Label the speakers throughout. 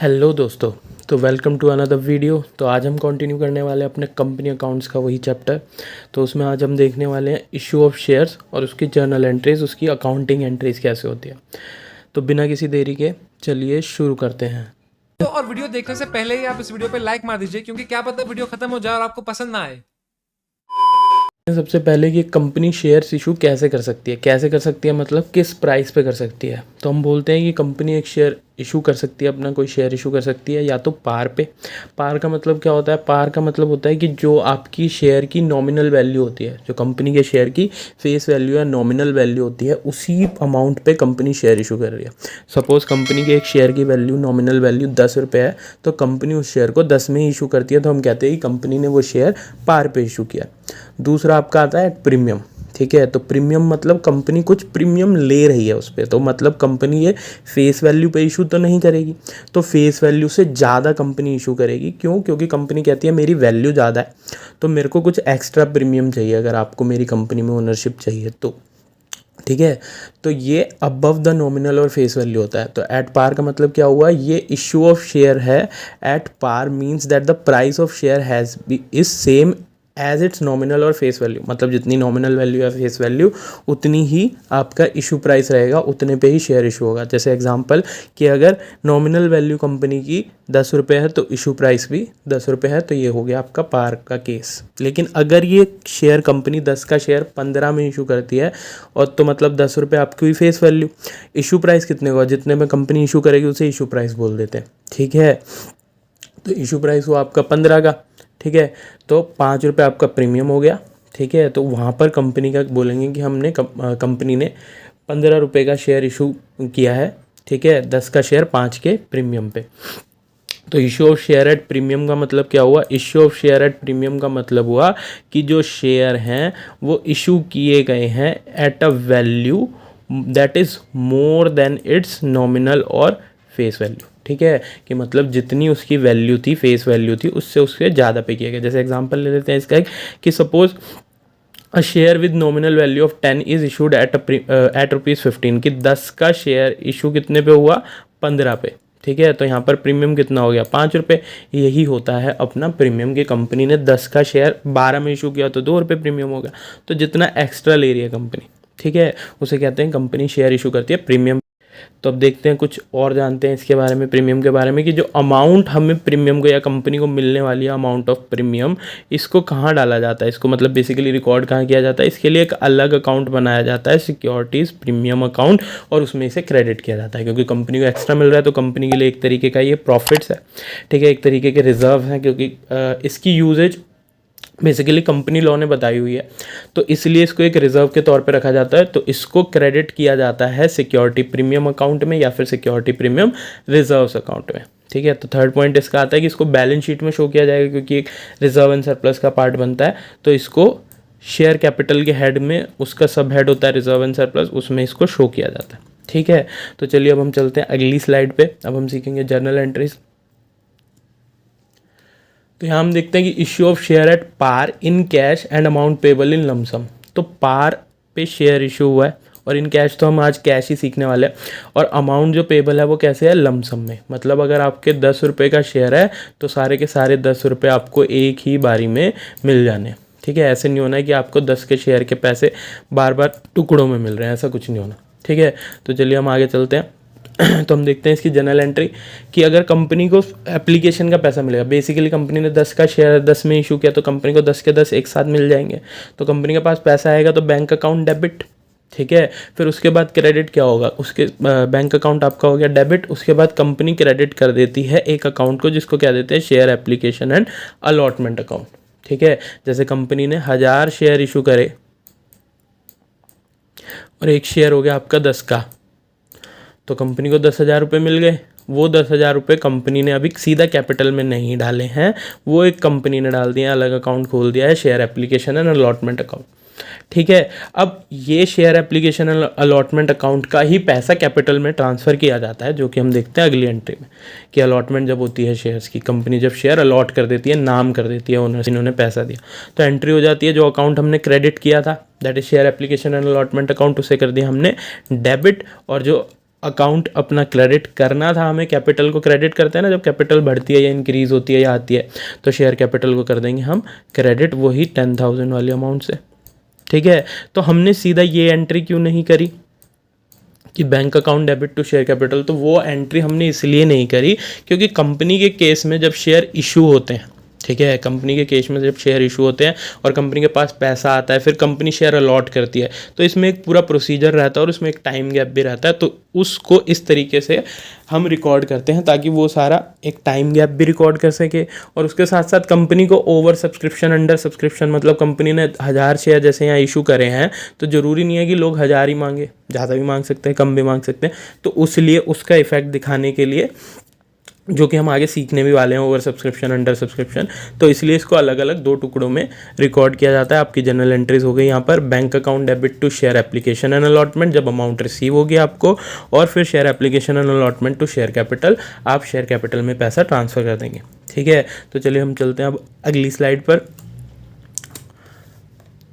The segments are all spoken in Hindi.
Speaker 1: हेलो दोस्तों। तो वेलकम टू अनदर वीडियो। तो आज हम कंटिन्यू करने वाले हैं अपने कंपनी अकाउंट्स का वही चैप्टर। तो उसमें आज हम देखने वाले हैं इशू ऑफ शेयर्स और उसकी जर्नल एंट्रीज, उसकी अकाउंटिंग एंट्रीज कैसे होती है। तो बिना किसी देरी के चलिए शुरू करते हैं।
Speaker 2: और वीडियो देखने से पहले ही आप इस वीडियो पे लाइक मार दीजिए, क्योंकि क्या पता वीडियो खत्म हो जाए और आपको पसंद ना आए।
Speaker 1: सबसे पहले कि कंपनी शेयर्स इशू कैसे कर सकती है, मतलब किस प्राइस पे कर सकती है। तो हम बोलते हैं कि कंपनी एक शेयर इशू कर सकती है, अपना कोई शेयर इशू कर सकती है या तो पार पे। पार का मतलब क्या होता है? पार का मतलब होता है कि जो आपकी शेयर की नॉमिनल वैल्यू होती है, जो कंपनी के शेयर की फेस वैल्यू या नॉमिनल वैल्यू होती है, उसी अमाउंट पे कंपनी शेयर इशू कर रही है। सपोज कंपनी के एक शेयर की वैल्यू, नॉमिनल वैल्यू 10 रुपये है, तो कंपनी उस शेयर को 10 में ही इशू करती है, तो हम कहते हैं कि कंपनी ने वो शेयर पार पे इशू किया। दूसरा आपका आता है प्रीमियम। ठीक है, तो प्रीमियम मतलब कंपनी कुछ प्रीमियम ले रही है उस पर, तो मतलब कंपनी ये फेस वैल्यू पे इशू तो नहीं करेगी, तो फेस वैल्यू से ज़्यादा कंपनी इशू करेगी। क्यों? क्योंकि कंपनी कहती है मेरी वैल्यू ज़्यादा है, तो मेरे को कुछ एक्स्ट्रा प्रीमियम चाहिए अगर आपको मेरी कंपनी में ओनरशिप चाहिए तो। ठीक है, तो ये अबव द नॉमिनल और फेस वैल्यू होता है। तो एट पार का मतलब क्या हुआ? ये इशू ऑफ शेयर है। At par means that the price of share has is same as its nominal और फेस वैल्यू, मतलब जितनी नॉमिनल वैल्यू या फेस वैल्यू उतनी ही आपका इशू प्राइस रहेगा, उतने पे ही शेयर इशू होगा। जैसे एग्जांपल कि अगर नॉमिनल वैल्यू कंपनी की 10 रुपये है तो इशू प्राइस भी 10 रुपये है, तो ये हो गया आपका पार का केस। लेकिन अगर ये शेयर कंपनी 10 का शेयर 15 में इशू करती है, और तो मतलब 10 रुपये आपकी हुई फेस वैल्यू, इशू प्राइस कितने होगा? जितने में कंपनी इशू करेगी उसे इशू प्राइस बोल देते हैं। ठीक है, तो इशू प्राइस हुआ आपका 15 का। ठीक है, तो 5 रुपये आपका प्रीमियम हो गया। ठीक है, तो वहाँ पर कंपनी का बोलेंगे कि हमने कंपनी ने 15 रुपये का शेयर इशू किया है। ठीक है, 10 का शेयर 5 के प्रीमियम पे। तो issue of share at premium का मतलब क्या हुआ? Issue of share at premium का मतलब हुआ कि जो शेयर हैं वो इशू किए गए हैं at a value that is more than it's nominal और फेस वैल्यू। ठीक है, कि मतलब जितनी उसकी वैल्यू थी, फेस वैल्यू थी, उससे ज़्यादा पे किया गया। जैसे एग्जांपल ले लेते हैं इसका एक, कि suppose a share with nominal value of 10 is issued at ₹15, कि 10 का शेयर इशू कितने पे हुआ? 15 पे। ठीक है, तो यहाँ पर प्रीमियम कितना हो गया? 5 रुपये। यही होता है अपना प्रीमियम, की कंपनी ने 10 का शेयर 12 में इशू किया तो 2 रुपये प्रीमियम हो गया। तो जितना एक्स्ट्रा ले रही है कंपनी, ठीक है, उसे कहते हैं कंपनी शेयर इशू करती है प्रीमियम। तो अब देखते हैं कुछ और जानते हैं इसके बारे में, प्रीमियम के बारे में, कि जो अमाउंट हमें प्रीमियम को या कंपनी को मिलने वाली है, अमाउंट ऑफ प्रीमियम, इसको कहाँ डाला जाता है, इसको मतलब बेसिकली रिकॉर्ड कहाँ किया जाता है। इसके लिए एक अलग अकाउंट बनाया जाता है, सिक्योरिटीज़ प्रीमियम अकाउंट, और उसमें इसे क्रेडिट किया जाता है, क्योंकि कंपनी को एक्स्ट्रा मिल रहा है तो कंपनी के लिए एक तरीके का ये प्रॉफिट्स है। ठीक है, एक तरीके के रिजर्व हैं, क्योंकि इसकी यूजेज बेसिकली कंपनी लॉ ने बताई हुई है, तो इसलिए इसको एक रिजर्व के तौर पे रखा जाता है। तो इसको क्रेडिट किया जाता है सिक्योरिटी प्रीमियम अकाउंट में या फिर सिक्योरिटी प्रीमियम रिजर्व्स अकाउंट में। ठीक है, तो थर्ड पॉइंट इसका आता है कि इसको बैलेंस शीट में शो किया जाएगा, क्योंकि एक रिजर्व एंड सरप्लस का पार्ट बनता है। तो इसको शेयर कैपिटल के हेड में उसका सब हेड होता है रिजर्व एंड सरप्लस, उसमें इसको शो किया जाता है। ठीक है, तो चलिए अब हम चलते हैं अगली स्लाइड पे। अब हम सीखेंगे जर्नल एंट्रीज। तो यहाँ हम देखते हैं कि issue of share at par in cash and amount payable in lump sum. तो पार पे शेयर इशू हुआ है, और इन कैश तो हम आज कैश ही सीखने वाले हैं। और अमाउंट जो पेबल है वो कैसे है? लमसम में। मतलब अगर आपके 10 रुपये का शेयर है तो सारे के सारे 10 रुपये आपको एक ही बारी में मिल जाने। ठीक है, ऐसे नहीं होना है कि आपको 10 के शेयर के पैसे बार बार टुकड़ों में मिल रहे हैं, ऐसा कुछ नहीं होना। ठीक है, तो चलिए हम आगे चलते हैं। तो हम देखते हैं इसकी जनरल एंट्री, कि अगर कंपनी को एप्लीकेशन का पैसा मिलेगा, बेसिकली कंपनी ने 10 का शेयर 10 में इशू किया, तो कंपनी को 10 के 10 एक साथ मिल जाएंगे। तो कंपनी के पास पैसा आएगा तो बैंक अकाउंट डेबिट। ठीक है, फिर उसके बाद क्रेडिट क्या होगा? उसके बैंक अकाउंट आपका हो गया डेबिट। उसके बाद कंपनी क्रेडिट कर देती है एक अकाउंट को, जिसको क्या देते हैं? Share application and allotment account. ठीक है, जैसे कंपनी ने 1000 शेयर इशू करे और एक शेयर हो गया आपका 10 का, तो कंपनी को 10,000 रुपये मिल गए। वो 10,000 रुपये कंपनी ने अभी सीधा कैपिटल में नहीं डाले हैं, वो एक कंपनी ने डाल दिए, अलग अकाउंट खोल दिया है, share application and allotment account. ठीक है, अब ये share application and allotment account का ही पैसा कैपिटल में ट्रांसफ़र किया जाता है, जो कि हम देखते हैं अगली एंट्री में, कि अलॉटमेंट जब होती है शेयर्स की, कंपनी जब शेयर अलॉट कर देती है, नाम कर देती है ओनर्स, इन्होंने पैसा दिया, तो एंट्री हो जाती है। जो अकाउंट हमने क्रेडिट किया था, that is share application and allotment account, उसे कर दिया हमने डेबिट, और जो अकाउंट अपना क्रेडिट करना था हमें, कैपिटल को क्रेडिट करते हैं ना जब कैपिटल बढ़ती है या इंक्रीज़ होती है या आती है, तो शेयर कैपिटल को कर देंगे हम क्रेडिट, वही 10,000 वाली अमाउंट से। ठीक है, तो हमने सीधा ये एंट्री क्यों नहीं करी कि bank account debit to share capital, तो वो एंट्री हमने इसलिए नहीं करी क्योंकि कंपनी के केस में जब शेयर इशू होते हैं, ठीक है, कंपनी के केस में जब शेयर इशू होते हैं और कंपनी के पास पैसा आता है, फिर कंपनी शेयर अलॉट करती है, तो इसमें एक पूरा प्रोसीजर रहता है और उसमें एक टाइम गैप भी रहता है, तो उसको इस तरीके से हम रिकॉर्ड करते हैं ताकि वो सारा एक टाइम गैप भी रिकॉर्ड कर सके और उसके साथ साथ कंपनी को ओवर सब्सक्रिप्शन अंडर सब्सक्रिप्शन, मतलब कंपनी ने 1000 शेयर जैसे यहाँ इशू करे हैं तो ज़रूरी नहीं है कि लोग 1000 ही मांगे, ज़्यादा भी मांग सकते हैं, कम भी मांग सकते हैं, तो उसलिए उसका इफेक्ट दिखाने के लिए, जो कि हम आगे सीखने भी वाले हैं, ओवर सब्सक्रिप्शन अंडर सब्सक्रिप्शन, तो इसलिए इसको अलग अलग 2 टुकड़ों में रिकॉर्ड किया जाता है। आपकी जनरल एंट्रीज हो गई यहाँ पर bank account debit to share application and allotment जब अमाउंट रिसीव होगी आपको, और फिर share application and allotment to share capital, आप शेयर कैपिटल में पैसा ट्रांसफ़र कर देंगे। ठीक है, तो चलिए हम चलते हैं अब अगली स्लाइड पर।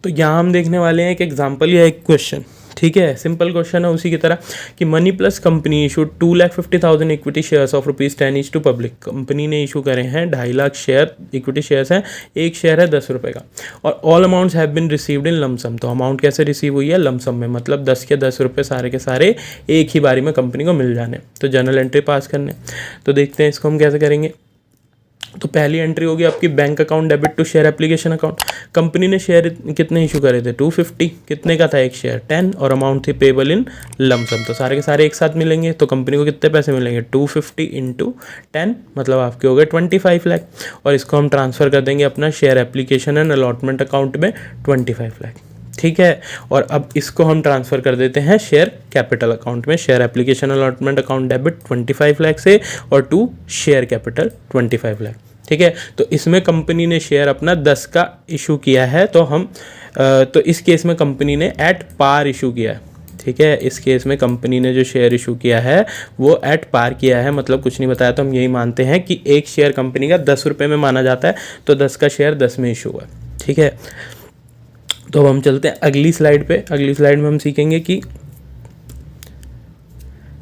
Speaker 1: तो यहाँ हम देखने वाले हैं एक एग्जाम्पल या एक क्वेश्चन। ठीक है, सिंपल क्वेश्चन है उसी की तरह कि money plus company issued 2,50,000 equity shares of ₹10 each to public. Company ने इशू करे हैं 2.5 लाख शेयर, इक्विटी शेयर्स हैं, एक शेयर है 10 रुपये का, और all amounts have been received in lump sum. तो अमाउंट कैसे रिसीव हुई है? लमसम में, मतलब 10 के 10 रुपये सारे के सारे एक ही बारी में कंपनी को मिल जाने, तो जनरल एंट्री पास करने। तो देखते हैं इसको हम कैसे करेंगे। तो पहली एंट्री होगी आपकी bank account debit to share application account. Company ने शेयर कितने इशू करे थे? 250। कितने का था एक शेयर? 10, और अमाउंट थी पेबल इन लमसम। तो सारे के सारे एक साथ मिलेंगे, तो कंपनी को कितने पैसे मिलेंगे? 250 इंटू 10, मतलब आपके हो गए 25 लाख, और इसको हम ट्रांसफ़र कर देंगे अपना share application and allotment account में 25 लाख। ठीक है, और अब इसको हम ट्रांसफ़र कर देते हैं शेयर कैपिटल अकाउंट में, share application allotment account debit 25 lakh से और टू शेयर कैपिटल 25 लाख। ठीक है, तो इसमें कंपनी ने शेयर अपना 10 का इशू किया है, तो हम तो इस केस में कंपनी ने एट पार इशू किया है। ठीक है, इस केस में कंपनी ने जो शेयर इशू किया है वो एट पार किया है, मतलब कुछ नहीं बताया, तो हम यही मानते हैं कि एक शेयर कंपनी का 10 रुपये में माना जाता है, तो 10 का शेयर 10 में इशू हुआ। ठीक है, तो अब हम चलते हैं अगली स्लाइड पे। अगली स्लाइड में हम सीखेंगे कि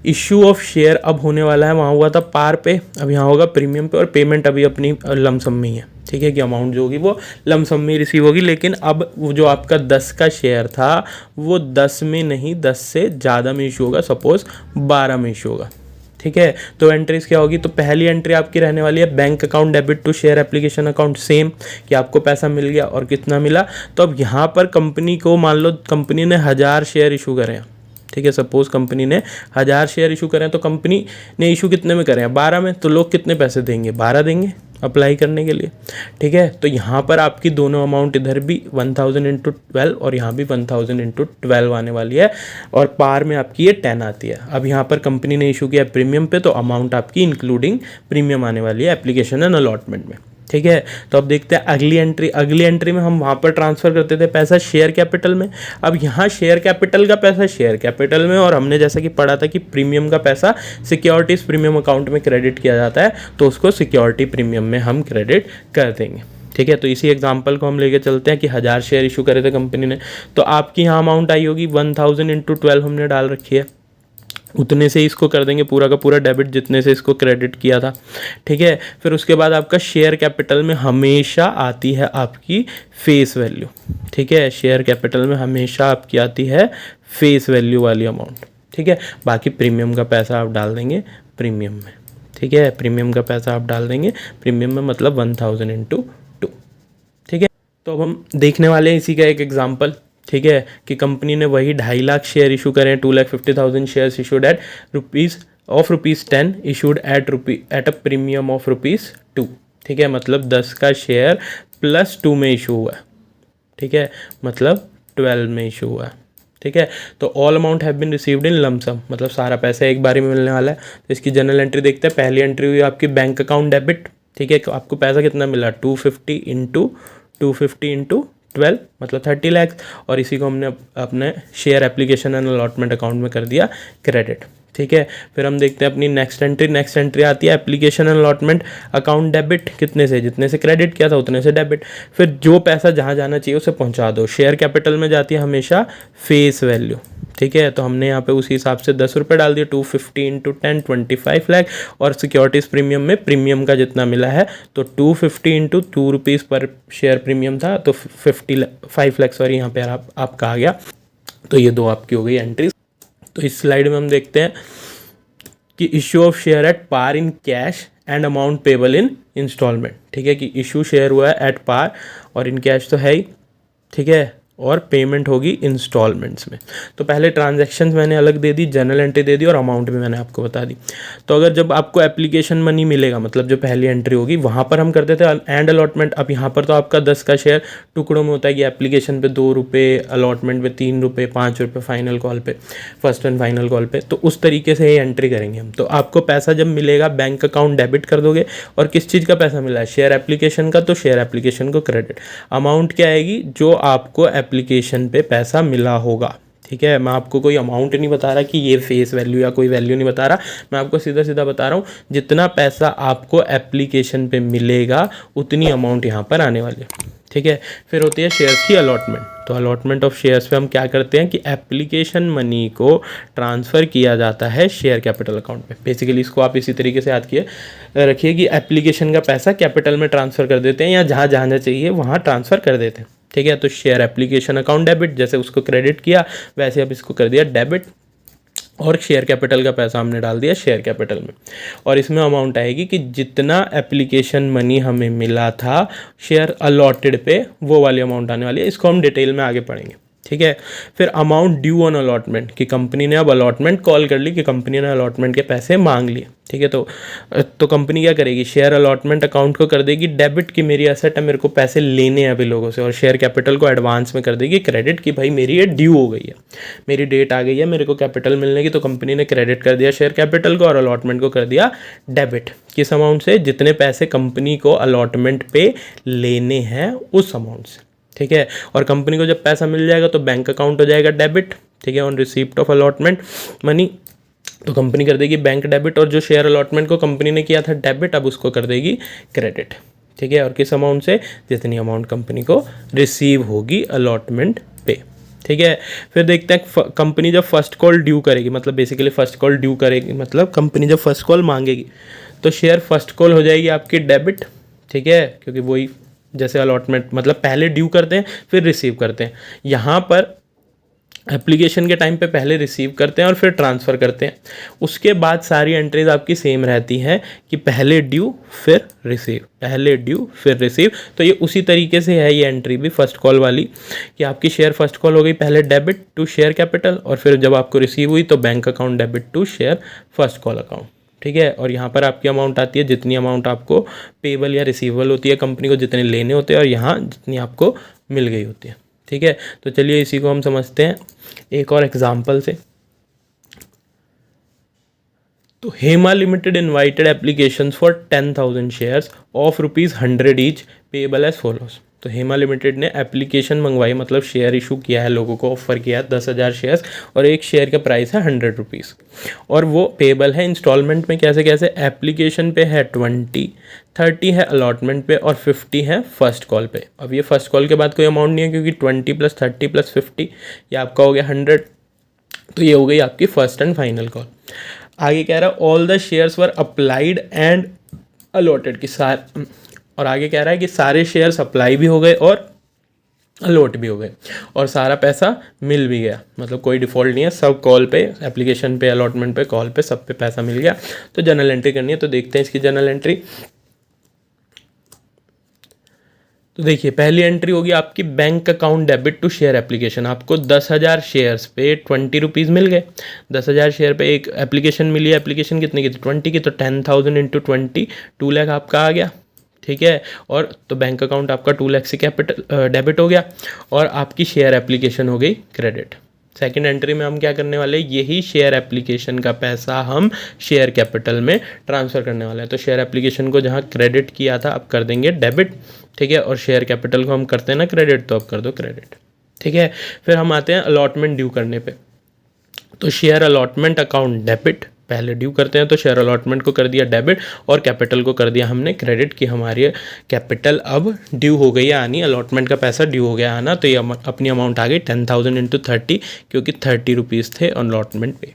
Speaker 1: इशू ऑफ शेयर अब होने वाला है, वहाँ हुआ था पार पे, अब यहाँ होगा प्रीमियम पे, और पेमेंट अभी अपनी लमसम में ही है। ठीक है, कि अमाउंट जो होगी वो लमसम में रिसीव होगी, लेकिन अब वो जो आपका 10 का शेयर था वो 10 में नहीं, 10 से ज़्यादा में इशू होगा, सपोज 12 में इशू होगा। ठीक है, तो एंट्रीज क्या होगी? तो पहली एंट्री आपकी रहने वाली है bank account debit to share application account, same कि आपको पैसा मिल गया और कितना मिला। तो अब यहाँ पर कंपनी को, मान लो कंपनी ने 1000 शेयर इशू करे हैं। ठीक है, सपोज कंपनी ने 1000 शेयर इशू करें, तो कंपनी ने इशू कितने में करें? 12 में, तो लोग कितने पैसे देंगे? 12 देंगे अप्लाई करने के लिए। ठीक है, तो यहाँ पर आपकी दोनों अमाउंट, इधर भी 1000 इंटू 12 और यहाँ भी 1000 इंटू 12 आने वाली है, और पार में आपकी ये 10 आती है। अब यहाँ पर कंपनी ने इशू किया प्रीमियम पे, तो अमाउंट आपकी इंक्लूडिंग प्रीमियम आने वाली है एप्लीकेशन एंड अलॉटमेंट में। ठीक है, तो अब देखते हैं अगली एंट्री। अगली एंट्री में हम वहाँ पर ट्रांसफ़र करते थे पैसा शेयर कैपिटल में। अब यहाँ शेयर कैपिटल का पैसा शेयर कैपिटल में, और हमने जैसा कि पढ़ा था कि प्रीमियम का पैसा सिक्योरिटीज़ प्रीमियम अकाउंट में क्रेडिट किया जाता है, तो उसको सिक्योरिटी प्रीमियम में हम क्रेडिट कर देंगे। ठीक है, तो इसी एग्जांपल को हम लेके चलते हैं कि 1000 शेयर इशू करे थे कंपनी ने, तो आपकी यहाँ अमाउंट आई होगी 1000 इंटू 12 हमने डाल रखी है, उतने से इसको कर देंगे पूरा का पूरा डेबिट जितने से इसको क्रेडिट किया था। ठीक है, फिर उसके बाद आपका शेयर कैपिटल में हमेशा आती है आपकी फेस वैल्यू। ठीक है, शेयर कैपिटल में हमेशा आपकी आती है फेस वैल्यू वाली अमाउंट। ठीक है, बाकी प्रीमियम का पैसा आप डाल देंगे प्रीमियम में। ठीक है, प्रीमियम का पैसा आप डाल देंगे प्रीमियम में, मतलब 1000 इंटू 2। ठीक है, तो अब हम देखने वाले हैं इसी का एक एग्जाम्पल। ठीक है, कि कंपनी ने वही 2.5 लाख शेयर इशू करें, 2,50,000 shares issued at ₹10 issued at a premium of ₹2। ठीक है, मतलब 10 का शेयर प्लस 2 में इशू हुआ है। ठीक है, मतलब 12 में इशू हुआ है। ठीक है, तो all amount have been received in lump sum, मतलब सारा पैसा एक बारी में मिलने वाला है। तो इसकी जनरल एंट्री देखते हैं। पहली एंट्री हुई आपकी बैंक अकाउंट डेबिट। ठीक है, आपको पैसा कितना मिला? 250 इंटू 12, मतलब 30 लाख, और इसी को हमने अपने share application and allotment account में कर दिया क्रेडिट। ठीक है। फिर हम देखते हैं अपनी नेक्स्ट एंट्री आती है एप्लीकेशन अलॉटमेंट अकाउंट डेबिट, कितने से, जितने से क्रेडिट किया था उतने से डेबिट। फिर जो पैसा जहाँ जाना चाहिए उसे पहुँचा दो। शेयर कैपिटल में जाती है हमेशा फेस वैल्यू, ठीक है। तो हमने यहाँ पे उसी हिसाब से 10 रुपये डाल दिए, 250 इंटू 10 25 लाख, और सिक्योरिटीज़ प्रीमियम में प्रीमियम का जितना मिला है तो 250 इंटू ₹2 पर शेयर प्रीमियम था तो 5 लाख, सॉरी यहाँ पे आपका आ गया। तो ये 2 आपकी हो गई एंट्रीज। तो इस स्लाइड में हम देखते हैं कि issue of share at par in cash and amount payable in instalment, ठीक है। कि इशू शेयर हुआ है एट पार और इन कैश तो है ही, ठीक है, और पेमेंट होगी इंस्टॉलमेंट्स में। तो पहले ट्रांजैक्शंस मैंने अलग दे दी, जनरल एंट्री दे दी और अमाउंट भी मैंने आपको बता दी। तो अगर जब आपको एप्लीकेशन मनी मिलेगा, मतलब जो पहली एंट्री होगी, वहाँ पर हम करते थे एंड अलॉटमेंट। अब यहाँ पर तो आपका 10 का शेयर टुकड़ों में होता है कि एप्लीकेशन पे 2 रुपये, अलॉटमेंट पे 3 रुपये, 5 रुपये फाइनल कॉल पे, फर्स्ट एंड फाइनल कॉल पे। तो उस तरीके से ये एंट्री करेंगे हम। तो आपको पैसा जब मिलेगा बैंक अकाउंट डेबिट कर दोगे, और किस चीज़ का पैसा मिला है, शेयर एप्लीकेशन का, तो शेयर एप्लीकेशन को क्रेडिट। अमाउंट क्या आएगी, जो आपको एप्लीकेशन पे पैसा मिला होगा, ठीक है। मैं आपको कोई अमाउंट नहीं बता रहा कि ये फेस वैल्यू या कोई वैल्यू नहीं बता रहा, मैं आपको सीधा सीधा बता रहा हूँ जितना पैसा आपको एप्लीकेशन पे मिलेगा उतनी अमाउंट यहाँ पर आने वाली है, ठीक है। फिर होती है शेयर्स की अलॉटमेंट। तो अलॉटमेंट ऑफ शेयर्स पे हम क्या करते हैं कि एप्लीकेशन मनी को ट्रांसफ़र किया जाता है शेयर कैपिटल अकाउंट पे। बेसिकली इसको आप इसी तरीके से याद रखिए कि एप्लीकेशन का पैसा कैपिटल में ट्रांसफ़र कर देते हैं, या जहाँ जाना चाहिए वहाँ ट्रांसफ़र कर देते हैं, ठीक है। तो शेयर एप्लीकेशन अकाउंट डेबिट, जैसे उसको क्रेडिट किया वैसे अब इसको कर दिया डेबिट, और शेयर कैपिटल का पैसा हमने डाल दिया शेयर कैपिटल में। और इसमें अमाउंट आएगी कि जितना एप्लीकेशन मनी हमें मिला था शेयर अलॉटेड पे, वो वाली अमाउंट आने वाली है। इसको हम डिटेल में आगे पढ़ेंगे, ठीक है। फिर अमाउंट ड्यू ऑन अलॉटमेंट, कि कंपनी ने अब अलॉटमेंट कॉल कर ली, कि कंपनी ने अलॉटमेंट के पैसे मांग लिए, ठीक है। तो कंपनी क्या करेगी, शेयर अलॉटमेंट अकाउंट को कर देगी डेबिट, कि मेरी एसेट है, मेरे को पैसे लेने हैं अभी लोगों से, और शेयर कैपिटल को एडवांस में कर देगी क्रेडिट, कि भाई मेरी ये ड्यू हो गई है, मेरी डेट आ गई है, मेरे को कैपिटल मिलने की। तो कंपनी ने क्रेडिट कर दिया शेयर कैपिटल को, और अलॉटमेंट को कर दिया डेबिट। किस अमाउंट से, जितने पैसे कंपनी को अलॉटमेंट पे लेने हैं उस अमाउंट से, ठीक है। और कंपनी को जब पैसा मिल जाएगा तो बैंक अकाउंट हो जाएगा डेबिट, ठीक है, on receipt of allotment money. तो कंपनी कर देगी बैंक डेबिट, और जो शेयर अलॉटमेंट को कंपनी ने किया था डेबिट, अब उसको कर देगी क्रेडिट, ठीक है। और किस अमाउंट से, जितनी अमाउंट कंपनी को रिसीव होगी अलॉटमेंट पे, ठीक है। फिर देखते हैं कंपनी जब फर्स्ट कॉल ड्यू करेगी, मतलब बेसिकली फर्स्ट कॉल ड्यू करेगी मतलब कंपनी जब फर्स्ट कॉल मांगेगी, तो शेयर फर्स्ट कॉल हो जाएगी आपकी डेबिट, ठीक है, क्योंकि वही जैसे अलॉटमेंट मतलब पहले ड्यू करते हैं फिर रिसीव करते हैं। यहाँ पर एप्लीकेशन के टाइम पे पहले रिसीव करते हैं और फिर ट्रांसफ़र करते हैं। उसके बाद सारी एंट्रीज आपकी सेम रहती हैं कि पहले ड्यू फिर रिसीव, पहले ड्यू फिर रिसीव। तो ये उसी तरीके से है ये एंट्री भी फर्स्ट कॉल वाली, कि आपकी शेयर फर्स्ट कॉल हो गई पहले डेबिट टू शेयर कैपिटल, और फिर जब आपको रिसीव हुई तो bank account debit to share first call account, ठीक है। और यहाँ पर आपकी अमाउंट आती है जितनी अमाउंट आपको पेबल या रिसीवेबल होती है कंपनी को, जितने लेने होते हैं, और यहाँ जितनी आपको मिल गई होती है, ठीक है। तो चलिए इसी को हम समझते हैं एक और एग्जाम्पल से। तो Hema limited invited applications for 10,000 shares of ₹100 each payable as follows. तो हेमा लिमिटेड ने एप्लीकेशन मंगवाई, मतलब शेयर इशू किया है, लोगों को ऑफर किया है 10,000 शेयर्स, और एक शेयर का प्राइस है ₹100, और वो पेबल है इंस्टॉलमेंट में। कैसे कैसे, एप्लीकेशन पे है 20, 30 है अलॉटमेंट पे, और 50 है फर्स्ट कॉल पे। अब ये फर्स्ट कॉल के बाद कोई अमाउंट नहीं है, क्योंकि 20 + 30 + 50 ये आपका हो गया 100। तो ये हो गई आपकी फर्स्ट एंड फाइनल कॉल। आगे कह रहा है all the shares were applied and allotted, कि और आगे कह रहा है कि सारे शेयर्स अप्लाई भी हो गए और अलॉट भी हो गए, और सारा पैसा मिल भी गया, मतलब कोई डिफ़ॉल्ट नहीं है, सब कॉल पे, एप्लीकेशन पे, अलॉटमेंट पे, कॉल पे, सब पे पैसा मिल गया। तो जनरल एंट्री करनी है, तो देखते हैं इसकी जनरल एंट्री। तो देखिए पहली एंट्री होगी आपकी bank account debit to share application. आपको 10,000 शेयर्स पे ₹20 मिल गए। 10,000 शेयर पे एक एप्लीकेशन मिली है, एप्लीकेशन कितने की थी, 20 की, तो 10,000 × 20 2 लाख आपका आ गया, ठीक है। और तो बैंक अकाउंट आपका 2 लाख से कैपिटल डेबिट हो गया, और आपकी शेयर एप्लीकेशन हो गई क्रेडिट। सेकंड एंट्री में हम क्या करने वाले हैं, यही शेयर एप्लीकेशन का पैसा हम शेयर कैपिटल में ट्रांसफ़र करने वाले हैं। तो शेयर एप्लीकेशन को जहाँ क्रेडिट किया था अब कर देंगे डेबिट, ठीक है, और शेयर कैपिटल को हम करते हैं ना क्रेडिट, तो अब कर दो क्रेडिट, ठीक है। फिर हम आते हैं अलॉटमेंट ड्यू करने पे। तो शेयर अलॉटमेंट अकाउंट डेबिट, पहले ड्यू करते हैं तो शेयर अलॉटमेंट को कर दिया डेबिट और कैपिटल को कर दिया हमने क्रेडिट कि हमारी कैपिटल अब ड्यू हो गई है, यानी अलॉटमेंट का पैसा ड्यू हो गया है ना। तो ये अपनी अमाउंट आ गई 10,000 इंटू 30, क्योंकि 30 रुपीज़ थे अलॉटमेंट पे।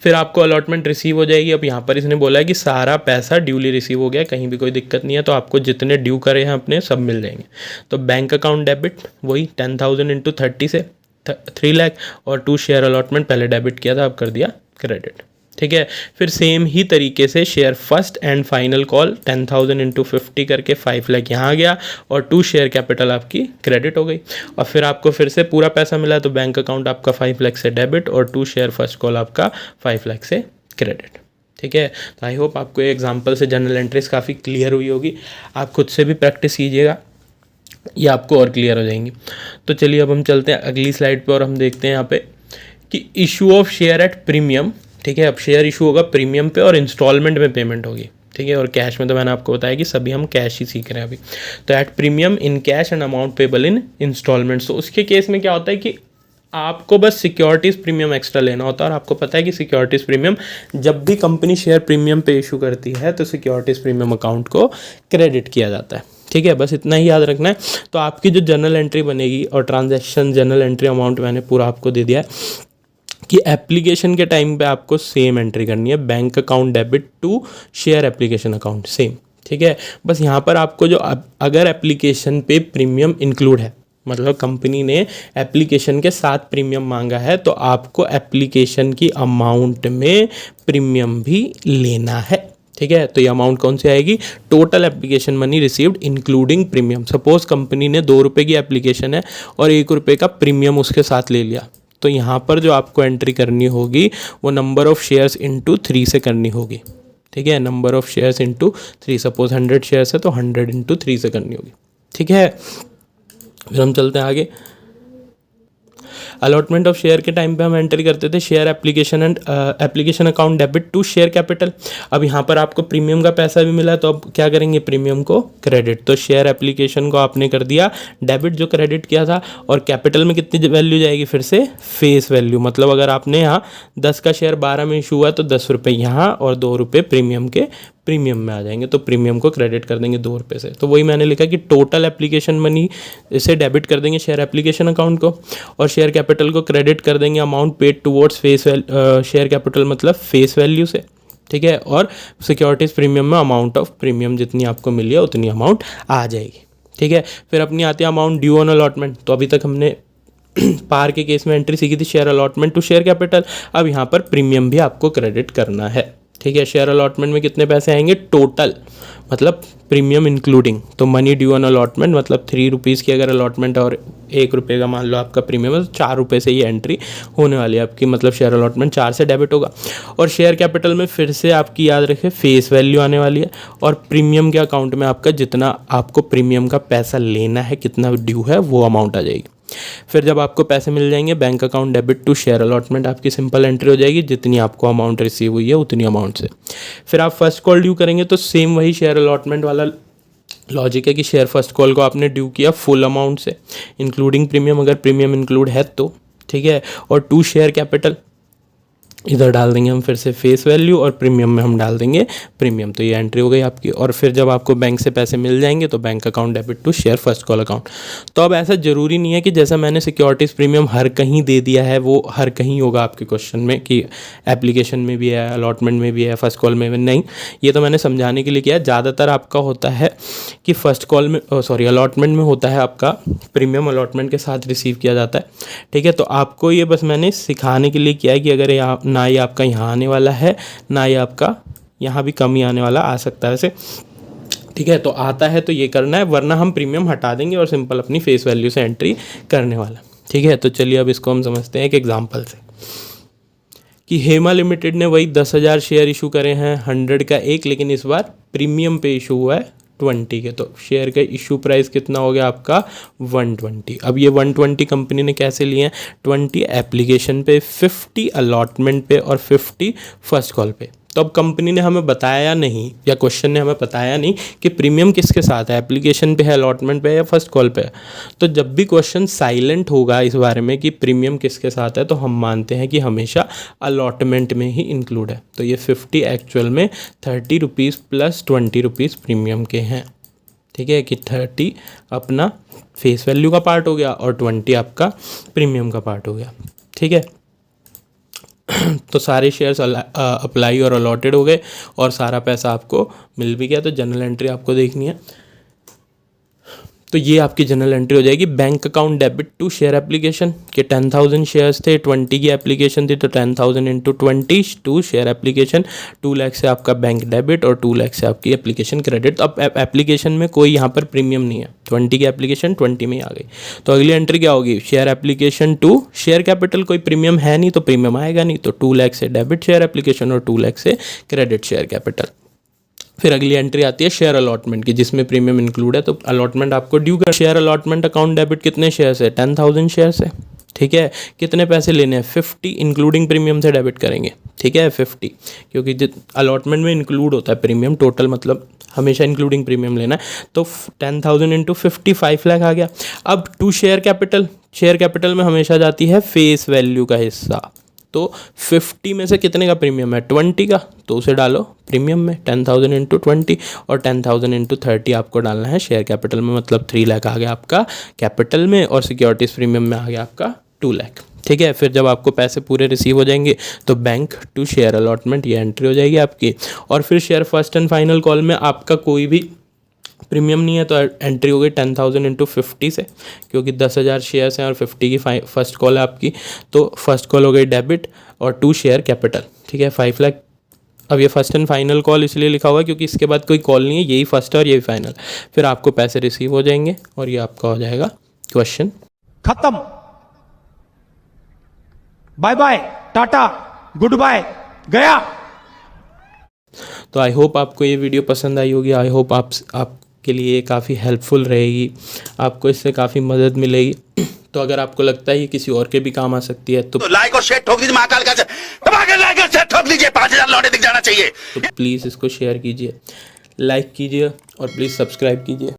Speaker 1: फिर आपको अलॉटमेंट रिसीव हो जाएगी। अब यहाँ पर इसने बोला है कि सारा पैसा ड्यूली रिसीव हो गया, कहीं भी कोई दिक्कत नहीं है, तो आपको जितने ड्यू करे हैं अपने सब मिल जाएंगे। तो बैंक अकाउंट डेबिट वही 10,000 इंटू 30 से 3 लाख, और 2 शेयर अलॉटमेंट पहले डेबिट किया था, अब कर दिया क्रेडिट। ठीक है, फिर सेम ही तरीके से share first and final call 10,000 into 50 करके 5 लाख यहाँ आ गया, और 2 शेयर कैपिटल आपकी क्रेडिट हो गई। और फिर आपको फिर से पूरा पैसा मिला, तो बैंक अकाउंट आपका 5 लाख से डेबिट और 2 शेयर फर्स्ट कॉल आपका 5 लाख से क्रेडिट। ठीक है, तो आई होप आपको ये एग्जाम्पल से जनरल एंट्रीज काफ़ी क्लियर हुई होगी। आप खुद से भी प्रैक्टिस कीजिएगा, ये आपको और क्लियर हो जाएंगी। तो चलिए अब हम चलते हैं अगली स्लाइड पे और हम देखते हैं यहाँ पे कि issue of share at premium. ठीक है, अब शेयर इशू होगा प्रीमियम पे और इंस्टॉलमेंट में पेमेंट होगी। ठीक है, और कैश में तो मैंने आपको बताया कि सभी हम कैश ही सीख रहे हैं अभी। तो at premium in cash and amount payable in instalments. तो उसके केस में क्या होता है कि आपको बस सिक्योरिटीज़ प्रीमियम एक्स्ट्रा लेना होता है, और आपको पता है कि सिक्योरिटीज़ प्रीमियम जब भी कंपनी शेयर प्रीमियम पे इशू करती है तो सिक्योरिटीज़ प्रीमियम अकाउंट को क्रेडिट किया जाता है। ठीक है, बस इतना ही याद रखना है। तो आपकी जो जनरल एंट्री बनेगी, और ट्रांजैक्शन जनरल एंट्री अमाउंट मैंने पूरा आपको दे दिया है कि एप्लीकेशन के टाइम पे आपको सेम एंट्री करनी है, bank account debit to share application account same. ठीक है, बस यहाँ पर आपको जो अगर एप्लीकेशन पे प्रीमियम इंक्लूड है, मतलब कंपनी ने एप्लीकेशन के साथ प्रीमियम मांगा है, तो आपको एप्लीकेशन की अमाउंट में प्रीमियम भी लेना है। ठीक है, तो ये अमाउंट कौन सी आएगी? Total application money received including premium. Suppose company ने 2 रुपये की एप्लीकेशन है और 1 रुपये का प्रीमियम उसके साथ ले लिया, तो यहाँ पर जो आपको एंट्री करनी होगी वो नंबर ऑफ शेयर्स इंटू 3 से करनी होगी। ठीक है, number of shares into 3, suppose 100 shares है तो 100 इंटू 3 से करनी होगी। ठीक है, फिर हम चलते हैं आगे। अलॉटमेंट ऑफ शेयर के टाइम पे हम एंट्री करते थे share application and application account debit to share capital. अब यहाँ पर आपको प्रीमियम का पैसा भी मिला, तो अब क्या करेंगे? प्रीमियम को क्रेडिट। तो शेयर एप्लीकेशन को आपने कर दिया डेबिट जो क्रेडिट किया था, और कैपिटल में कितनी वैल्यू जाएगी? फिर से फेस वैल्यू, मतलब अगर आपने यहाँ 10 का शेयर 12 में इशू हुआ तो 10 रुपये यहाँ और 2 रुपये प्रीमियम के प्रीमियम में आ जाएंगे, तो प्रीमियम को क्रेडिट कर देंगे 2 रुपये से। तो वही मैंने लिखा कि टोटल एप्लीकेशन मनी से डेबिट कर देंगे शेयर एप्लीकेशन अकाउंट को, और शेयर कैपिटल को क्रेडिट कर देंगे amount paid towards face share capital मतलब फेस वैल्यू से। ठीक है, और सिक्योरिटीज़ प्रीमियम में अमाउंट ऑफ प्रीमियम जितनी आपको मिली है उतनी अमाउंट आ जाएगी। ठीक है, फिर अपनी आती है अमाउंट ड्यू ऑन अलॉटमेंट। तो अभी तक हमने पार के केस में एंट्री सीखी थी share allotment to share capital. अब यहाँ पर प्रीमियम भी आपको क्रेडिट करना है। ठीक है, शेयर अलॉटमेंट में कितने पैसे आएंगे? टोटल मतलब प्रीमियम इंक्लूडिंग। तो मनी ड्यू ऑन अलॉटमेंट मतलब 3 रुपीज़ की अगर अलॉटमेंट और 1 रुपये का मान लो आपका प्रीमियम है, तो 4 रुपये से ये एंट्री होने वाली है आपकी, मतलब शेयर अलॉटमेंट 4 से डेबिट होगा। और शेयर कैपिटल में फिर से आपकी याद रखें फेस वैल्यू आने वाली है, और प्रीमियम के अकाउंट में आपका जितना आपको प्रीमियम का पैसा लेना है, कितना ड्यू है, वो अमाउंट आ जाएगी। फिर जब आपको पैसे मिल जाएंगे bank account debit to share allotment आपकी सिंपल एंट्री हो जाएगी, जितनी आपको अमाउंट रिसीव हुई है उतनी अमाउंट से। फिर आप फर्स्ट कॉल ड्यू करेंगे तो सेम वही शेयर अलॉटमेंट वाला लॉजिक है कि शेयर फर्स्ट कॉल को आपने ड्यू किया फुल अमाउंट से इंक्लूडिंग प्रीमियम, अगर प्रीमियम इंक्लूड है तो। ठीक है, और 2 शेयर कैपिटल इधर डाल देंगे हम फिर से फेस वैल्यू, और प्रीमियम में हम डाल देंगे प्रीमियम। तो ये एंट्री हो गई आपकी। और फिर जब आपको बैंक से पैसे मिल जाएंगे तो bank account debit to share first call account. तो अब ऐसा ज़रूरी नहीं है कि जैसा मैंने सिक्योरिटीज़ प्रीमियम हर कहीं दे दिया है वो हर कहीं होगा आपके क्वेश्चन में, कि एप्लीकेशन में भी है, अलॉटमेंट में भी है, फर्स्ट कॉल में भी नहीं। ये तो मैंने समझाने के लिए किया। ज़्यादातर आपका होता है कि फर्स्ट कॉल में अलॉटमेंट में होता है आपका प्रीमियम अलॉटमेंट के साथ रिसीव किया जाता है। ठीक है, तो आपको ये बस मैंने सिखाने के लिए किया है कि अगर यहाँ ना ये आपका यहाँ आने वाला है ना ये आपका यहाँ भी कम ही आने वाला आ सकता है वैसे। ठीक है, तो आता है तो ये करना है, वरना हम प्रीमियम हटा देंगे और सिंपल अपनी फेस वैल्यू से एंट्री करने वाला। ठीक है, तो चलिए अब इसको हम समझते हैं एक एग्जांपल से कि हेमा लिमिटेड ने वही 10,000 शेयर इशू करे हैं 100 का एक, लेकिन इस बार प्रीमियम पे इशू हुआ है 20 के। तो शेयर का इशू प्राइस कितना हो गया आपका? 120। अब ये 120 कंपनी ने कैसे लिए हैं? 20 एप्लीकेशन पे, 50 अलॉटमेंट पे और 50 फर्स्ट कॉल पे। तो अब कंपनी ने हमें बताया नहीं या क्वेश्चन ने हमें बताया नहीं कि प्रीमियम किसके साथ है, एप्लीकेशन पे है, अलॉटमेंट पे है या फर्स्ट कॉल पे है। तो जब भी क्वेश्चन साइलेंट होगा इस बारे में कि प्रीमियम किसके साथ है, तो हम मानते हैं कि हमेशा अलॉटमेंट में ही इंक्लूड है। तो ये 50 एक्चुअल में 30 रुपीज़ प्लस 20 रुपीज़ प्रीमियम के हैं। ठीक है कि 30 अपना फेस वैल्यू का पार्ट हो गया और 20 आपका प्रीमियम का पार्ट हो गया। ठीक है, तो सारे शेयर्स अप्लाई और अलॉटेड हो गए और सारा पैसा आपको मिल भी गया। तो जनरल एंट्री आपको देखनी है, तो ये आपकी जनरल एंट्री हो जाएगी। Bank account debit to share application के 10,000 शेयर्स थे, 20 की एप्लीकेशन थी, तो 10,000 into 20 to share application, 2 lakh से आपका बैंक डेबिट और 2 लाख से आपकी एप्लीकेशन क्रेडिट। अब एप्लीकेशन में कोई यहाँ पर प्रीमियम नहीं है, 20 की एप्लीकेशन 20 में ही आ गई। तो अगली एंट्री क्या होगी, share application to share capital, कोई प्रीमियम है नहीं तो प्रीमियम आएगा नहीं, तो 2 लाख से डेबिट शेयर एप्लीकेशन और 2 लाख से क्रेडिट शेयर कैपिटल। फिर अगली एंट्री आती है शेयर अलॉटमेंट की, जिसमें प्रीमियम इंक्लूड है, तो अलॉटमेंट आपको ड्यू कर। शेयर अलॉटमेंट अकाउंट डेबिट कितने शेयर्स है, 10,000 शेयर्स है। ठीक है, कितने पैसे लेने हैं, 50 इंक्लूडिंग प्रीमियम से डेबिट करेंगे। ठीक है, 50, क्योंकि अलॉटमेंट में इंक्लूड होता है प्रीमियम, टोटल मतलब हमेशा इंक्लूडिंग प्रीमियम लेना है। तो 10,000 इंटू 50 5 लाख आ गया। अब to share capital, share capital में हमेशा जाती है फेस वैल्यू का हिस्सा, तो 50 में से कितने का प्रीमियम है, 20 का, तो उसे डालो प्रीमियम में, 10,000 इंटू 20 और 10,000 इंटू 30 आपको डालना है शेयर कैपिटल में, मतलब 3 लाख आ गया आपका कैपिटल में और सिक्योरिटीज़ प्रीमियम में आ गया आपका 2 लाख। ठीक है, फिर जब आपको पैसे पूरे रिसीव हो जाएंगे तो बैंक टू शेयर अलॉटमेंट ये एंट्री हो जाएगी आपकी। और फिर share first and final call में आपका कोई भी प्रीमियम नहीं है, तो एंट्री हो गई 10,000 इंटू 50 से, क्योंकि 10,000 शेयर्स हैं और 50 की फर्स्ट कॉल है आपकी, तो फर्स्ट कॉल हो गई डेबिट और 2 शेयर कैपिटल। ठीक है, 5 लाख। अब ये फर्स्ट एंड फाइनल कॉल इसलिए लिखा हुआ है क्योंकि इसके बाद कोई कॉल नहीं है, यही फर्स्ट है और यही फाइनल। फिर आपको पैसे रिसीव हो जाएंगे और ये आपका हो जाएगा क्वेश्चन
Speaker 3: खत्म। Bye bye, tata, goodbye, गया।
Speaker 1: तो आई होप आपको ये वीडियो पसंद आई होगी। आई होप आपके लिए काफ़ी हेल्पफुल रहेगी, आपको इससे काफ़ी मदद मिलेगी। तो अगर आपको लगता है ये किसी और के भी काम आ सकती है तो
Speaker 4: लाइक और शेयर ठोक दीजिए, महाकाल का दबा के लाइक और शेयर ठोक दीजिए, 5,000 लौटे दिख जाना चाहिए।
Speaker 1: प्लीज़ इसको शेयर कीजिए, लाइक कीजिए और प्लीज़ सब्सक्राइब कीजिए।